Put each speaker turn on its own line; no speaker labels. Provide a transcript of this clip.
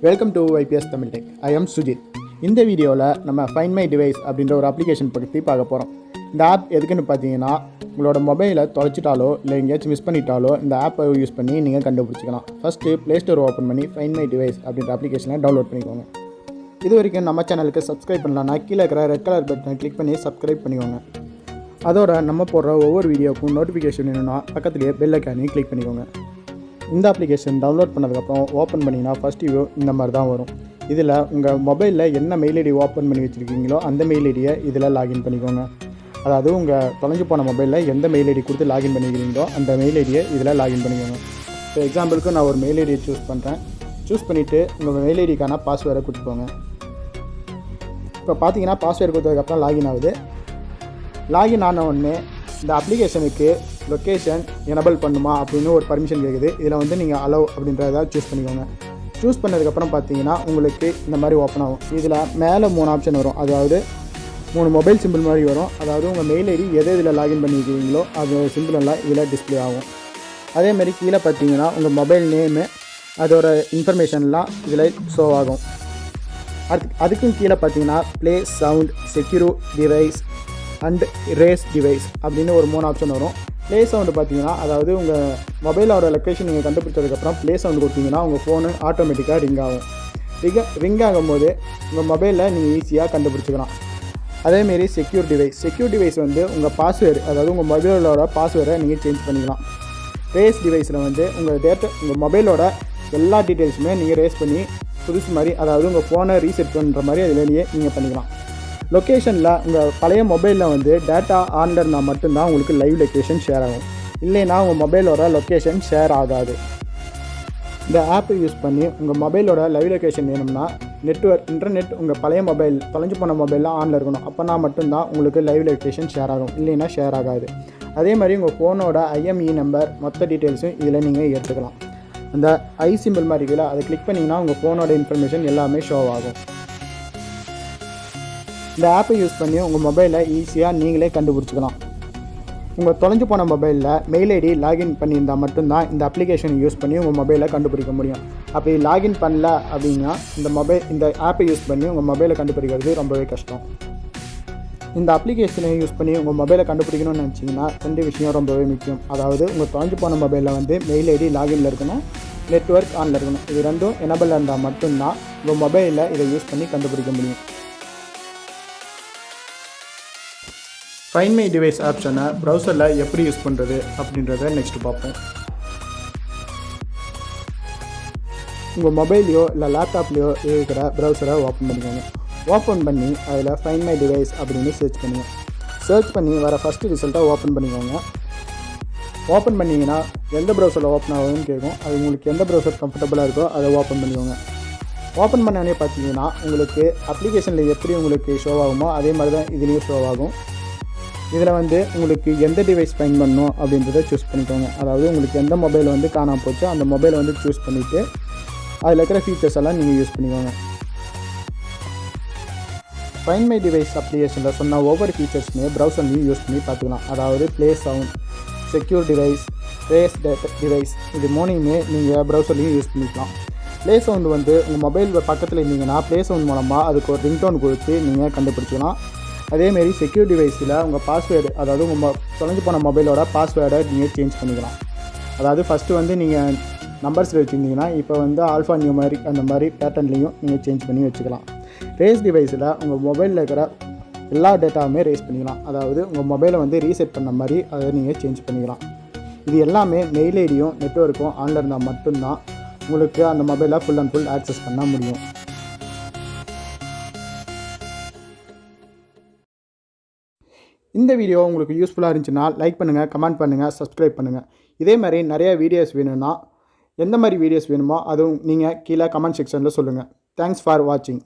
Welcome to IPS Tamil tech. I am Sujith. இந்த வீடியோவில் நம்ம ஃபைண்ட் மை டிவைஸ் அப்படின்ற ஒரு அப்ளிகேஷன் பற்றி பார்க்க போகிறோம். இந்த ஆப் எதுக்குன்னு பார்த்தீங்கன்னா, உங்களோட மொபைலை தொலைச்சிட்டாலோ இல்லை எங்கேயாச்சும் மிஸ் பண்ணிட்டாலோ இந்த ஆப்பை யூஸ் பண்ணி நீங்கள் கண்டுபிடிச்சிக்கலாம். ஃபஸ்ட்டு ப்ளே ஸ்டோர் ஓப்பன் பண்ணி ஃபைண்ட் மை டிவைஸ் அப்படின்ற அப்ளிகேஷனை டவுன்லோட் பண்ணிக்கோங்க. இது வரைக்கும் நம்ம சேனலுக்கு சப்ஸ்கிரைப் பண்ணலாம்னா கீழே இருக்கிற ரெட் கலர் பட்டனை கிளிக் பண்ணி சப்ஸ்கிரைப் பண்ணிக்கோங்க. அதோட நம்ம போடுற ஒவ்வொரு வீடியோக்கும் நோட்டிஃபிகேஷன் வேணும்னா பக்கத்துலேயே பெல் ஐக்கானையும் கிளிக் பண்ணிக்கோங்க. இந்த அப்ளிகேஷன் டவுன்லோட் பண்ணதுக்கப்புறம் ஓப்பன் பண்ணிங்கன்னா ஃபஸ்ட் வியூ இந்த மாதிரி தான் வரும். இதில் உங்கள் மொபைலில் என்ன மெயில் ஐடி ஓப்பன் பண்ணி வச்சுருக்கீங்களோ அந்த மெயில் ஐடியை இதில் லாகின் பண்ணிக்கோங்க. அதாவது உங்கள் தொலைஞ்சு போன மொபைலில் எந்த மெயில் ஐடி கொடுத்து லாகின் பண்ணிக்கிறீங்களோ அந்த மெயில் ஐடியை இதில் லாகின் பண்ணிக்கோங்க. இப்போ எக்ஸாம்பிளுக்கு நான் ஒரு மெயில் ஐடியை சூஸ் பண்ணுறேன். சூஸ் பண்ணிவிட்டு உங்கள் மெயில் ஐடிக்கான பாஸ்வேர்டை கொடுத்துக்கோங்க. இப்போ பார்த்தீங்கன்னா பாஸ்வேர்டு கொடுத்ததுக்கப்புறம் லாகின் ஆகுது. லாகின் ஆன உடனே இந்த அப்ளிகேஷனுக்கு லொக்கேஷன் எனபிள் பண்ணுமா அப்படின்னு ஒரு பர்மிஷன் கேட்குது. இதில் நீங்கள் அலோவ் அப்படின்றத சூஸ் பண்ணிக்கோங்க. சூஸ் பண்ணதுக்கப்புறம் பார்த்தீங்கன்னா உங்களுக்கு இந்த மாதிரி ஓப்பன் ஆகும். இதில் மேலே 3 ஆப்ஷன் வரும். அதாவது 3 மொபைல் சிம்பிள் மாதிரி வரும். அதாவது உங்கள் மெயில் ஐடி இதில் லாகின் பண்ணிக்கிறீங்களோ அது சிம்பிள் எல்லாம் இதில் டிஸ்பிளே ஆகும். அதேமாதிரி கீழே பார்த்தீங்கன்னா உங்கள் மொபைல் நேமு அதோட இன்ஃபர்மேஷன்லாம் இதில் ஷோ ஆகும். அதுக்கும் கீழே பார்த்தீங்கன்னா play sound, secure device and race device அப்படின்னு ஒரு 3 ஆப்ஷன் வரும். ப்ளே சவுண்டு பார்த்தீங்கன்னா அதாவது உங்கள் மொபைலோட லொக்கேஷன் நீங்கள் கண்டுபிடிச்சதுக்கப்புறம் ப்ளே சவுண்டு கொடுத்தீங்கன்னா உங்கள் ஃபோனு ஆட்டோமேட்டிக்காக ரிங் ஆகும். ரிங் ஆகும்போது உங்கள் மொபைலில் நீங்கள் ஈஸியாக கண்டுபிடிச்சிக்கலாம். அதேமாரி செக்யூர் டிவைஸ் உங்கள் பாஸ்வேர்டு, அதாவது உங்கள் மொபைலோட பாஸ்வேர்டை நீங்கள் சேஞ்ச் பண்ணிக்கலாம். ரேஸ் டிவைஸில் உங்கள் மொபைலோட எல்லா டீட்டெயில்ஸுமே நீங்கள் ரேஸ் பண்ணி புதுசு மாதிரி, அதாவது உங்கள் ஃபோனை ரீசெட் பண்ணுற மாதிரி அதிலேயே நீங்கள் பண்ணிக்கலாம். லொக்கேஷனில் உங்கள் பழைய மொபைலில் டேட்டா ஆனில் இருந்தால் மட்டும்தான் உங்களுக்கு லைவ் லொக்கேஷன் ஷேர் ஆகும். இல்லைன்னா உங்கள் மொபைலோட லொக்கேஷன் ஷேர் ஆகாது. இந்த ஆப்பை யூஸ் பண்ணி உங்கள் மொபைலோட லைவ் லொக்கேஷன் வேணும்னா இன்டர்நெட் உங்கள் பழைய மொபைல் தொலைஞ்சு போன மொபைலில் ஆனில் இருக்கணும். அப்போனா மட்டும்தான் உங்களுக்கு லைவ் லொக்கேஷன் ஷேர் ஆகும். இல்லைன்னா ஷேர் ஆகாது. அதே மாதிரி உங்கள் ஃபோனோட IMEI நம்பர் மொத்த டீட்டெயில்ஸும் இதில் நீங்கள் எடுத்துக்கலாம். அந்த ஐ சிம்பிள் மாதிரி இருக்குல்ல, அதை கிளிக் பண்ணிங்கன்னா உங்கள் ஃபோனோட இன்ஃபர்மேஷன் எல்லாமே ஷோ ஆகும். இந்த ஆப்பை யூஸ் பண்ணி உங்கள் மொபைலை ஈஸியாக நீங்களே கண்டுபிடிச்சிக்கலாம். உங்கள் தொலைஞ்சு போன மொபைலில் மெயில் ஐடி லாகின் பண்ணியிருந்தால் மட்டும்தான் இந்த அப்ளிகேஷனை யூஸ் பண்ணி உங்கள் மொபைலை கண்டுபிடிக்க முடியும். அப்படி லாகின் பண்ணல அப்படின்னா இந்த ஆப்பை யூஸ் பண்ணி உங்கள் மொபைலை கண்டுபிடிக்கிறது ரொம்பவே கஷ்டம். இந்த அப்ளிகேஷனை யூஸ் பண்ணி உங்கள் மொபைலை கண்டுபிடிக்கணும்னு நினச்சிங்கன்னா 2 விஷயம் ரொம்பவே முக்கியம். அதாவது உங்கள் தொலைஞ்சு போன மொபைலில் மெயில் ஐடி லாகின்ல இருக்கணும், நெட்வொர்க் ஆனில் இருக்கணும். இது ரெண்டும் எனபிள் இருந்தால் மட்டும்தான் உங்கள் மொபைலில் இதை யூஸ் பண்ணி கண்டுபிடிக்க முடியும். ஃபைண்ட் மை டிவைஸ் ஆப்ஷனை ப்ரௌசரில் எப்படி யூஸ் பண்ணுறது அப்படின்றத நெக்ஸ்ட் பார்ப்போம். உங்கள் மொபைல்லையோ இல்லை லேப்டாப்லேயோ இருக்கிற ப்ரௌசரை ஓப்பன் பண்ணிக்கோங்க. ஓப்பன் பண்ணி அதில் ஃபைண்ட் மை டிவைஸ் அப்படின்னு சர்ச் பண்ணுங்கள். சர்ச் பண்ணி வர ஃபஸ்ட்டு ரிசல்ட்டை ஓப்பன் பண்ணிக்கோங்க. ஓப்பன் பண்ணிங்கன்னா எந்த ப்ரௌசரில் ஓப்பன் ஆகுதுன்னு கேட்கும். அது உங்களுக்கு எந்த ப்ரௌசர் கம்ஃபர்டபுளாக இருக்கோ அதை ஓப்பன் பண்ணிக்கோங்க. ஓப்பன் பண்ணோடனே பார்த்தீங்கன்னா உங்களுக்கு அப்ளிகேஷனில் எப்படி உங்களுக்கு ஷோ ஆகுமோ அதே மாதிரி தான் இதுலேயும் ஷோ ஆகும். இதில் உங்களுக்கு எந்த டிவைஸ் ஃபைண்ட் பண்ணணும் அப்படின்றத சூஸ் பண்ணிக்கோங்க. அதாவது உங்களுக்கு எந்த மொபைல் காணாமல் போச்சோ அந்த மொபைலை சூஸ் பண்ணிவிட்டு அதில் இருக்கிற ஃபீச்சர்ஸ் எல்லாம் நீங்கள் யூஸ் பண்ணிக்கோங்க. ஃபைண்ட் மை டிவைஸ் அப்ளிகேஷனில் சொன்ன ஒவ்வொரு ஃபீச்சர்ஸுமே ப்ரௌசர்லையும் யூஸ் பண்ணி பார்த்துக்கலாம். அதாவது play sound, secure device, race device, இது 3யுமே நீங்கள் ப்ரௌசர்லையும் யூஸ் பண்ணிக்கலாம். ப்ளே சவுண்டு உங்கள் மொபைல் பக்கத்தில் இருந்தீங்கன்னா ப்ளே சவுண்ட் மூலமாக அதுக்கு ஒரு ரிங்டோன் கொடுத்து நீங்கள் கண்டுபிடிச்சிக்கலாம். அதேமாரி செக்யூர் டிவைஸில் உங்கள் பாஸ்வேர்டு, அதாவது உங்கள் தொலைஞ்சு போன மொபைலோட பாஸ்வேர்டை நீங்கள் சேஞ்ச் பண்ணிக்கலாம். அதாவது ஃபஸ்ட்டு நீங்கள் நம்பர்ஸில் வச்சுருந்தீங்கன்னா இப்போ ஆல்ஃபா நியூமரிக் அந்த மாதிரி பேட்டர்ன்லேயும் நீங்கள் சேஞ்ச் பண்ணி வச்சுக்கலாம். ரேஸ் டிவைஸில் உங்கள் மொபைலில் இருக்கிற எல்லா டேட்டாவுமே ரேஸ் பண்ணிக்கலாம். அதாவது உங்கள் மொபைலை ரீசெட் பண்ண மாதிரி அதை நீங்கள் சேஞ்ச் பண்ணிக்கலாம். இது எல்லாமே மெயில் ஐடியும் நெட்வொர்க்கும் ஆனில் இருந்தால் மட்டும்தான் உங்களுக்கு அந்த மொபைலை ஃபுல் அண்ட் ஃபுல் ஆக்சஸ் பண்ண முடியும். இந்த வீடியோ உங்களுக்கு யூஸ்ஃபுல்லாக இருந்துச்சுன்னா லைக் பண்ணுங்கள், கமெண்ட் பண்ணுங்கள், சப்ஸ்கிரைப் பண்ணுங்கள். இதே மாதிரி நிறைய வீடியோஸ் வேணும்னா எந்த மாதிரி வீடியோஸ் வேணுமோ அதுவும் நீங்கள் கீழே கமெண்ட் செக்ஷனில் சொல்லுங்கள். தேங்க்ஸ் ஃபார் வாட்சிங்.